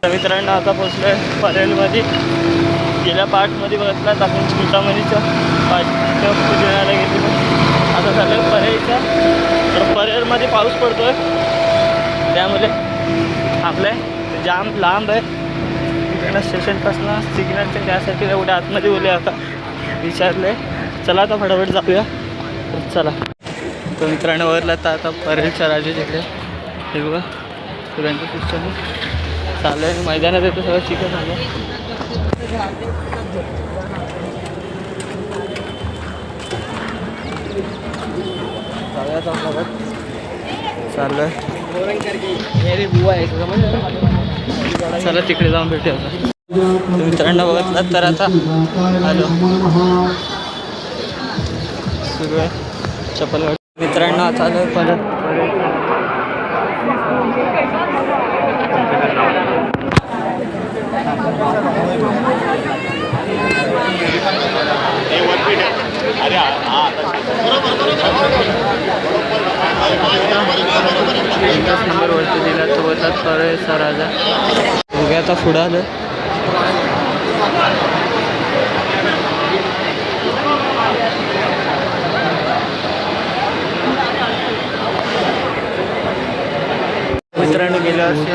मित्रांनो आता पोचलो आहे परेलमध्ये. गेल्या पार्टमध्ये बघितलात आपण चिंतामणीच्या पाठच्या पूजनाला गेलेलो. आता झालं आहे परेलच्या. तर परेलमध्ये पाऊस पडतो आहे त्यामुळे आपलं जाम लांब आहे तिकडनं स्टेशनपासून सिग्नलच्या त्यासाठी एवढ्या आतमध्ये बोलले. आता विचारले चला आता फटाफट जाऊया. चला तर मित्रांनो वरला तर आता परेलच्या राजा तिकडे हे बघा सगळ्यांचं पुस्तक चालू आहे. मैदानात येतं सगळं चिकन झालं. चालू आहे चला तिकडे जाऊन भेटूया. मित्रांनो बघितलात तर आता आलो सुरू आहे चप्पल. मित्रांनो आता आलो परत नंबरवरती दिला तो बोलतात परेलचा राजा. बघूया आता पुढं आलं. मित्रांनो गेल्या वर्षी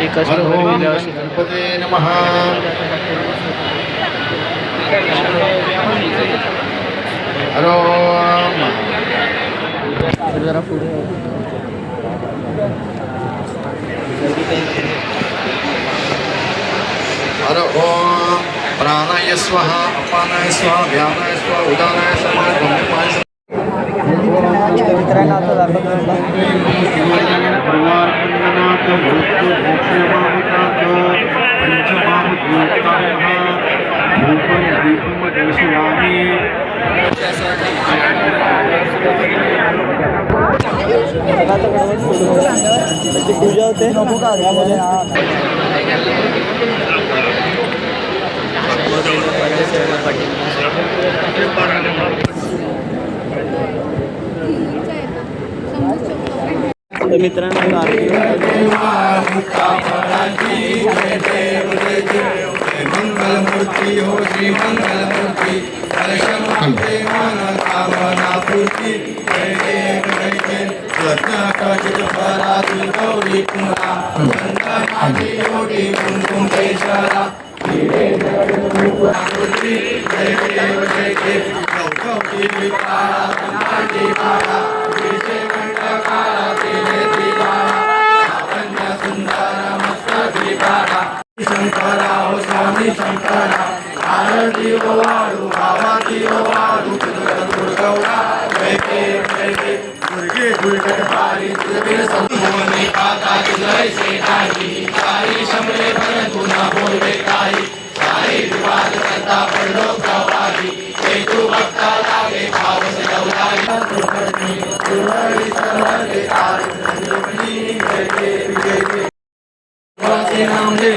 एकच गेल्या वर्षी जरा पुढे हर ओम प्राणाय स्वाहा अपानाय स्वाहा व्यानाय स्वाहा उदानाय स्वाहा. मित्रांनो आता दाखवतो पूजा होते मित्रांनो मंगलमूर्ती हो श्री मंगलमूर्ती कामनापूर्ती जय देव जय देव गौरी कुमारा वंदनाची योगी कुमकुम केशरा. जय देव जय देव गौरी विकारा वंदनाची बाळा विजय कंठकारा तिने दिवाळा सुंदर मस्त दिवाळा. शंकरा हो स्वामी शंकरा आरती हो वाळू भावाती हो वाळू दुर्गौरा जय देव जय देव दुर्गे दुर्गट पारी तुझे संभवनी काका तुझे सेनाही सारी शमले भर गुना बोलवे काही सारी विवाद करता पडलो गवाही ते तू भक्ता लागे भाव से दौलाई दुर्गटनी दुर्गटी सर्वते तार संजीवनी जय देव जय देव नाम दे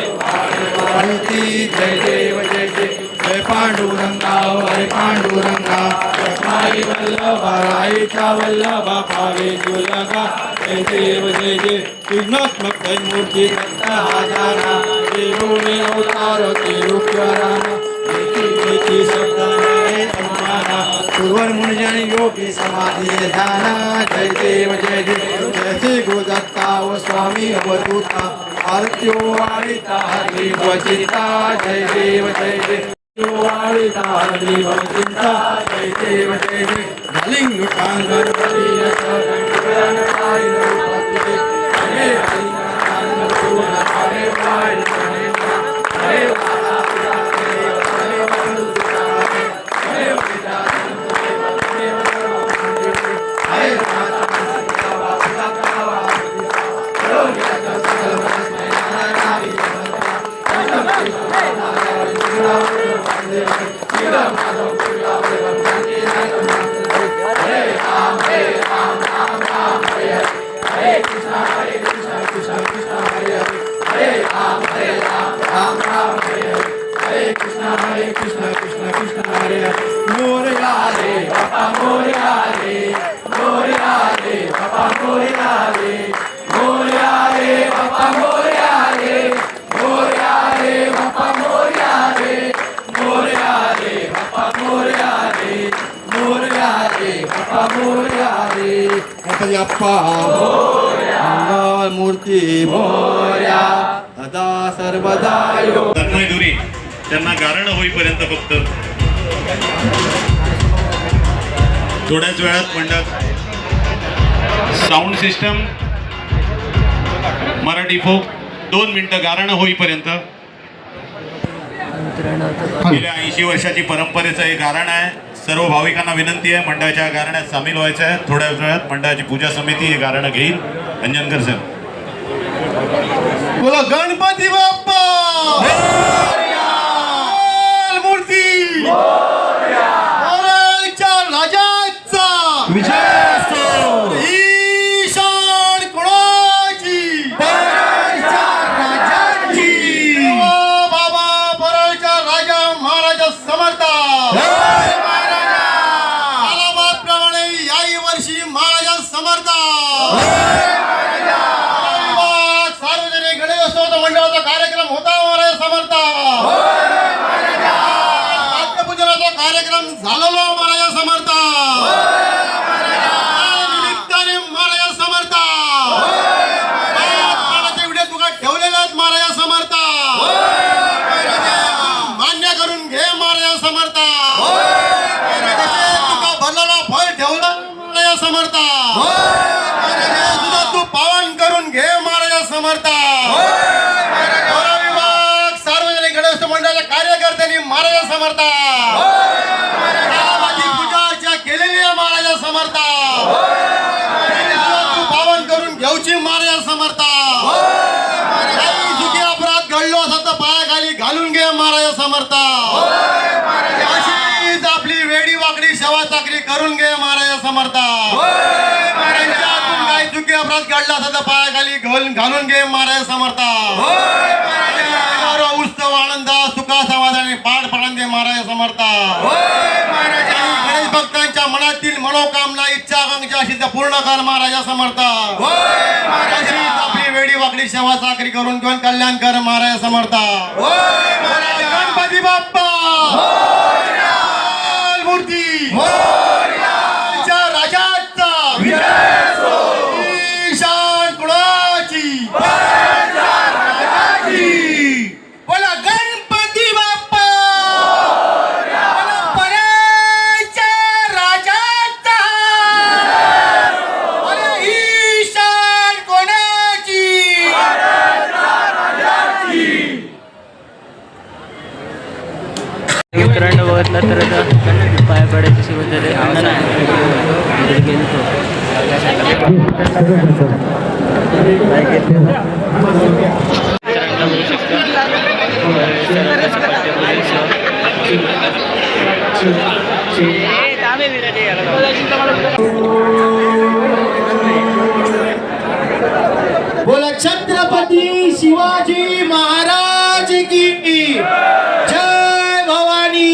जय देव जय देव जय पांडुरंगा हरे पांडुरंगा लक्ष्मी वल्लभा राईचा वल्लभा पावे जुलगा. जय देव जय जय विघ्नात्मक मूर्ती दत्ता हाजारा देवोने अवतार तिरुप्याराना देखी शब्दाने अनुमाना सुरवर मुनिजन योगी समाधी ध्याना. जय देव जय देव जय श्री गुरुदत्ता व स्वामी अवधूता आरत्यो वाळिता हरी वचिता. जय देव जय देव वाळिता हरी वचिता. जय देव जय देव लिंग कांगर बली शरण काय नौपती हरे हरि नाम सुन हरे पाय हरे हरे वाला हरे हरे वंदना हरे पिता हरे हरे माता वासुदा कावा मोरया रे बापा मोरया रे मोरया रे बापा मोरया रे मोरया रे बाप्पा मोरया रे गणपती बाप्पा मंगल मूर्ती मोरया सदा सर्वदा यो तन्मय दुरी त्यांना गारणं होईपर्यंत फक्त थोड्याच वेळात मंडप साऊंड सिस्टम मराठी फोक 2 मिनिटं गारणं होईपर्यंत. गेल्या 80 वर्षाची परंपरेचं हे गारणं आहे. सर्व भाविकांना विनंती आहे मंडळाच्या गारण्यात सामील व्हायचं आहे. थोड्या वेळात मंडळाची पूजा समिती हे गारणं घेईल. अंजनकर सर बोला गणपती बाप्पा मूर्ती मोरयाच्या राजाचा विजय ईशान कोणाची परळच्या राजाची बाबा परळच्या राजा महाराज समर्थ प्रमाणे याही वर्षी महाराज समर्थ सार्वजनिक गणेशोत्सव मंडळाचा कार्यक्रम होता महाराज समर्थ पूजनाचा कार्यक्रम झालेला महाराज समर्थ निमित्ताने महाराज समर्थ व्हिडिओ तुका ठेवलेला महाराज समर्थ मान्य करून घे महाराज समर्थ तुका भरलेला फळ ठेवला महाराज समर्थ तुझा तू पावन करून घे महाराज समर्थ विभाग सार्वजनिक गणेश मंडळाच्या कार्यकर्त्यांनी महाराज समर्थ पूजा अर्चा केलेली आहे महाराज समर्थ तू पावन करून घेऊची महाराज समर्थ काही चुकी अपराध घडलो असत तर पायाखाली घालून घे महाराज समर्थ अशीच आपली वेडी वाकडी सेवा चाकरी करून घे महाराज समर्थ त्यांच्यातून काही चुकी अपराध घडला असत तर पायाखाली घालून घे महाराज समर्थ उत्सव आनंद सुखा समाधानी पाठ पडून दे महाराज समर्थ गणेश भक्तांच्या मनातील मनोकामना इच्छा आकांक्षा सिद्ध पूर्ण कर महाराज समर्थ अशीच आपली वेडी वाकडी सेवा चाकरी करून घेऊन कल्याण कर महाराज समर्थ गणपती बाप्पा मूर्ती राजाचा ईशान कुणाची बोला गणपती बाप्पा बोला परळच्या राजाचा बोला ईशान कोणाची मित्रांनो बघितलं तर आता पाय पडायची सुरुवात झाली. मित्रांनो बघू बोला छत्रपती शिवाजी महाराज की जय भवानी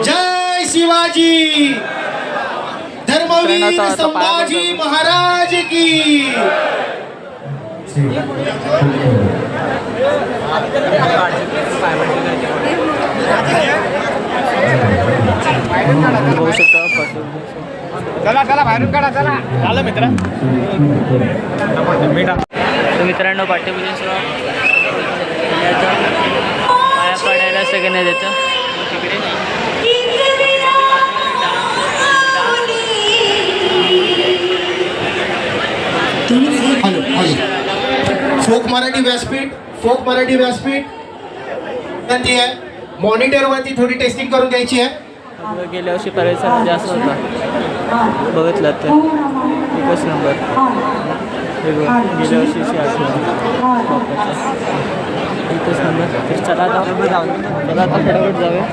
जय शिवाजी धर्मवीर संभाजी महाराज की बघू शकता चला चला बाहेरून काढा चला झालं मित्र. तर मित्रांनो पाठ्यपूजन पाया पडायला सगळ्यांना देतं तिकडे. हॅलो हॅलो फोक मराठी व्यासपीठ विनंती आहे मॉनिटरवरती थोडी टेस्टिंग करून घ्यायची आहे. गेल्या वर्षी परिसर जास्त होता बघितलं तर एकच नंबर. गेल्या वर्षीची आठवण एकच नंबर. तर चला आता फटाफट जाऊया.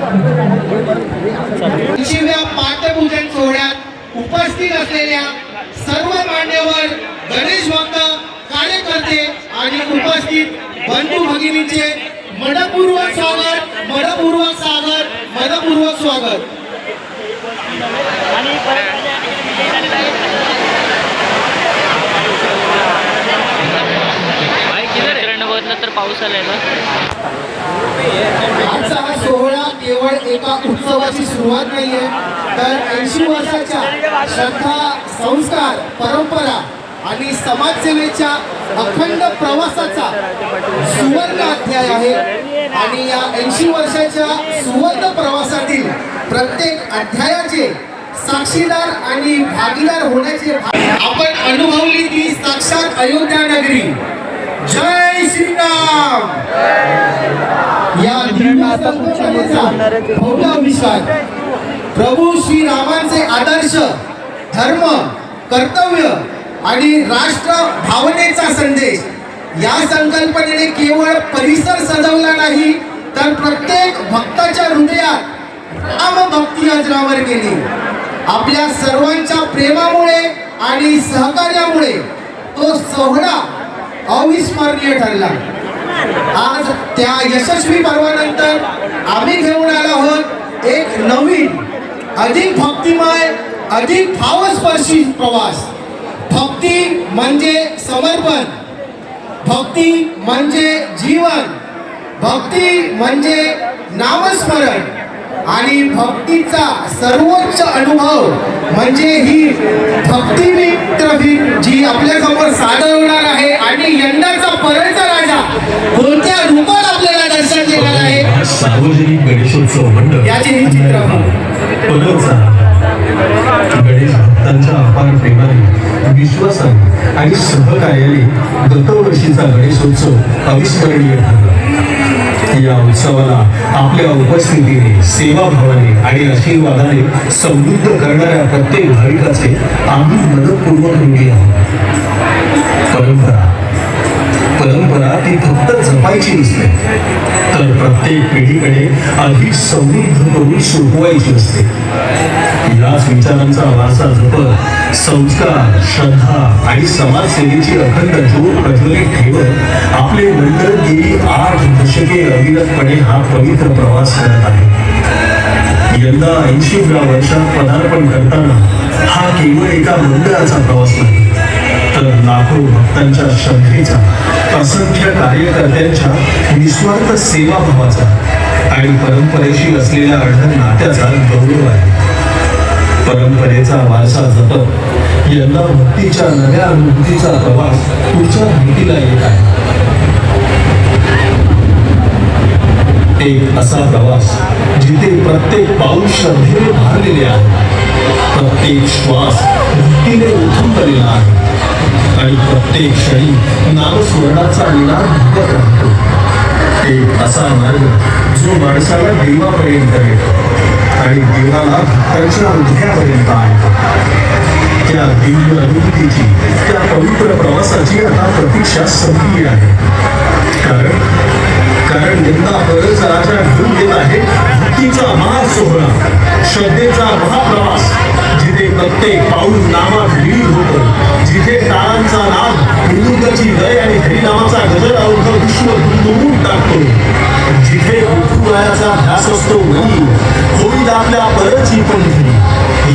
शिव्या पाठपूजन सोहळ्यात उपस्थित असलेल्या सर्व मान्यवर गणेश भक्त कार्यकर्ते आणि उपस्थित बंधू भगिनींचे मनपूर्वक स्वागत. मित्रांनो बघितलं तर पाऊस आलाय ना. आजचा हा सोहळा केवळ एका उत्सवाची सुरुवात नाहीये, तर 80 वर्षाच्या श्रद्धा, संस्कार, परंपरा आणि समाजसेवेच्या अखंड प्रवासाचा सुवर्ण अध्याय आहे. आणि या 80 वर्षाच्या सुवर्ण प्रवासातील प्रत्येक अध्यायाचे साक्षीदार आणि भागीदार होण्याचे आपण अनुभवली ती साक्षात अयोध्या नगरी. जय श्रीराम. या दिव्य संकल्पनेचा भव्य आविष्कार प्रभू श्रीरामांचे आदर्श, धर्म, कर्तव्य आणि राष्ट्र भावनेचा संदेश या संकल्पनेने केवळ परिसर सजवला नाही, तर प्रत्येक भक्ताच्या हृदयात रामभक्ती अजरामर केली. आपल्या सर्वांच्या प्रेमामुळे आणि सहकार्यामुळे तो सोहळा अविस्मरणीय ठरला. आज त्या यशस्वी पर्वानंतर आम्ही घेऊन आलो आहोत एक नवीन, अधिक भक्तिमय, अधिक भावस्पर्शी प्रवास. भक्ती म्हणजे समर्पण, भक्ती म्हणजे जीवन, भक्ती म्हणजे नामस्मरण आणि भक्तीचा सर्वोच्च अनुभव म्हणजे ही भक्ती मित्रही जी आपल्या समोर सादर होणार आहे. आणि यंदाचा परळचा राजा कोणत्या रूपात आपल्याला दर्शन देणार आहे सार्वजनिक गणेशोत्सव मंडळ याचे हे चित्र आहे. परळचा गणेश भक्तांच्या अपार प्रेमाने, विश्वासाने आणि सहकार्याने गतवर्षीचा गणेशोत्सव अविस्मरणीय ठरला. या उत्सवाला आपल्या उपस्थितीने, सेवाभावाने आणि आशीर्वादाने समृद्ध करणाऱ्या प्रत्येक भाविकाचे आम्ही मनपूर्वक ऋणी आहोत. परंपरा ती फक्त जपायची नसते, तर प्रत्येक पिढीकडे अधिक समृद्ध करून सोपवायची असते. याच विचारांचा वारसा जपत, संस्कार, श्रद्धा आणि समाजसेवेची अखंड ज्योत प्रज्वलित ठेवत आपले मंडळ गेली 8 दशके अविरतपणे हा पवित्र प्रवास करत आहे. यंदा 80व्या वर्षात पदार्पण करताना हा केवळ एका मंडळाचा प्रवास नाही, तर लाखो भक्तांच्या श्रद्धेचा, असंख्य कार्यकर्त्यांच्या निस्वार्थ सेवाभावाचा आणि परंपरेशी असलेल्या अढळ नात्याचा गौरव आहे. परंपरेचा वारसा जपत यंदा भक्तीच्या नव्या अनुभूतीचा प्रवास पुढच्या भेटीला येत आहे. एक असा प्रवास जिथे प्रत्येक पाऊल श्रद्धेने भारलेले आहे, प्रत्येक श्वास भक्तीने उथंबलेला आहे आणि प्रत्येक क्षणी नामस्मरणाचा निनाद भगत राहतो. एक असा मार्ग जो माणसाला देवापर्यंत येतो आणि देवाला भक्तांच्या हृदयापर्यंत आणतो. त्या दिव्य अनुभूतीची, त्या पवित्र प्रवासाची आता प्रतीक्षा संपली आहे. कारण यंदा परळचा राजा घेऊन येत आहे भक्तीचा महासोहळा, श्रद्धेचा महाप्रवास, जिथे प्रत्येक पाऊल नामात लीन होतं, जिथे टाळांचा नाद, मृदुंगाची लय आणि हरिनामाचा गजर अवघं विश्व दुमदुमून टाकतो, जिथे विठुरायाचा ध्यास असतो मनी, होईल आपल्या परळची पंढरी,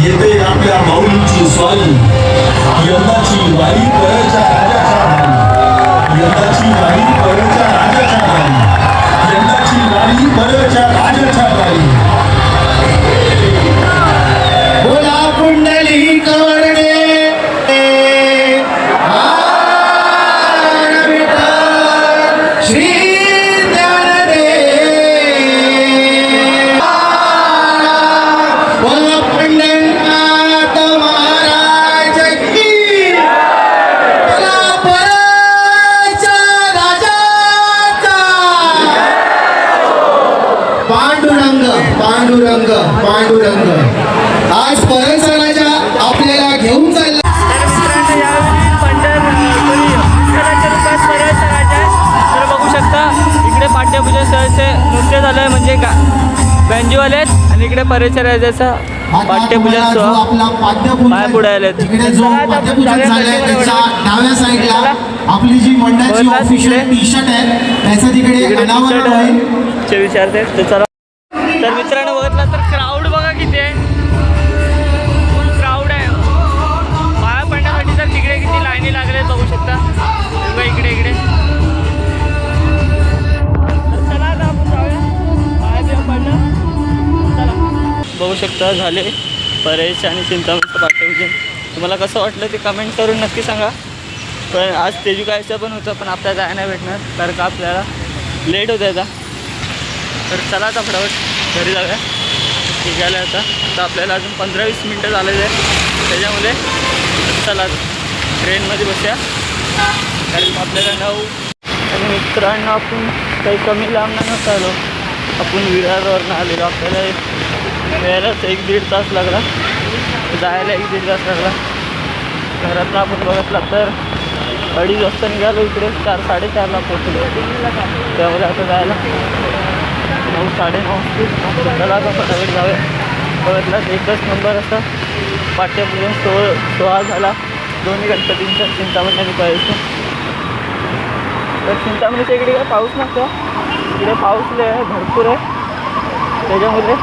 येते आपल्या माऊलींची स्वारी. यंदाची वारी परळच्या राजाच्या दारी, यंदाची वारी परळच्या राजाच्या दारी, यंदाची वारी परळच्या राजाच्या दारी. बोला पुंडलिक वर्णे श्री ज्ञानदेव. बोला पंढरनाथ महाराज की. बोला परळच्या राजाचा. पांडुरंग पांडुरंग पांडुरंग. आज परळचा राजा आपल्याला घेऊन चालला. तर मित्रांनो, यावेळी विठ्ठलाच्या रूपात परळचा राजा आहे. तर बघू शकता इकडे पाठ्यपूजन स्थळाचे नृत्य झालं आहे, म्हणजे का बँजूवाले आहेत आणि इकडे परळच्या राजाचा पाठ्यपूजन सोहळा आपला पाय पुढे आलेत. तिकडे जो पाठ्यपूजन झालंय त्याच्या डाव्या साईडला आपली जी मंडळाची बोलला ऑफिशियल तिकडे. टी शर्ट आहे त्याचं तिकडे अनावरण होईल. चे विचारते तर चला. तर मित्रांनो बघितलं तर क्राऊड बघा किती आहे, फुल क्राऊड आहे. पाया पडण्यासाठी तर तिकडे किती लाईनी लागले बघू शकता. बघा इकडे तर चला आता आपण पाहू शकता झाले परेश आणि चिंतामणीचं पाठवून. तुम्हाला कसं वाटलं ते कमेंट करून नक्की सांगा. पण आज तेजू कायचं पण होतं पण आपल्याला जायला नाही भेटणार कारण का आपल्याला लेट होतं आता. तर चला आता फटाफट घरी जाऊया. निघालं आता तर आपल्याला अजून 15-20 मिनटं झालेलं आहे. त्याच्यामुळे चला ट्रेनमध्ये बसूया कारण आपल्याला 9 आणि मित्रांनो आपण काही कमी लांब नव्हतं आलो. आपण विरारवरनं आलेलो. आपल्याला यायलाच 1-1.5 तास लागला, जायला 1-1.5 तास लागला. घरातनं आपण बघितलं तर 2:30 वाजता निघालो. इकडे 4-4:30ला पोहोचलो. त्यामुळे आता जायला 9-9:30 चला आता फटाफट जाऊया. बघितला एकच नंबर असा पाठ्यपूजन सोहळा झाला. दोन्ही गणपतींच्या चिंतामणी पाहायचं. तर चिंतामणीच्या इकडे काय पाऊस नसतो. इकडे पाऊस लय आहे, भरपूर आहे. त्याच्यामुळे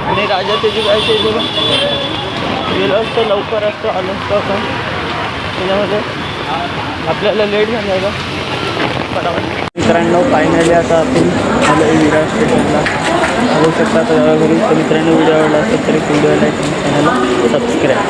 आणि राजा तेजू कायचे गेलो असतो लवकर असतो आलो असतो आपण. त्याच्यामध्ये आपल्याला लेट झालेलं. मित्रांनो फायनली आता आपण आलो विरार स्टेशनला. बघू शकता आता घरी. तर मित्रांनो व्हिडिओ आवडला असेल तरी व्हिडिओ लाईक आणि चॅनलला सबस्क्राईब.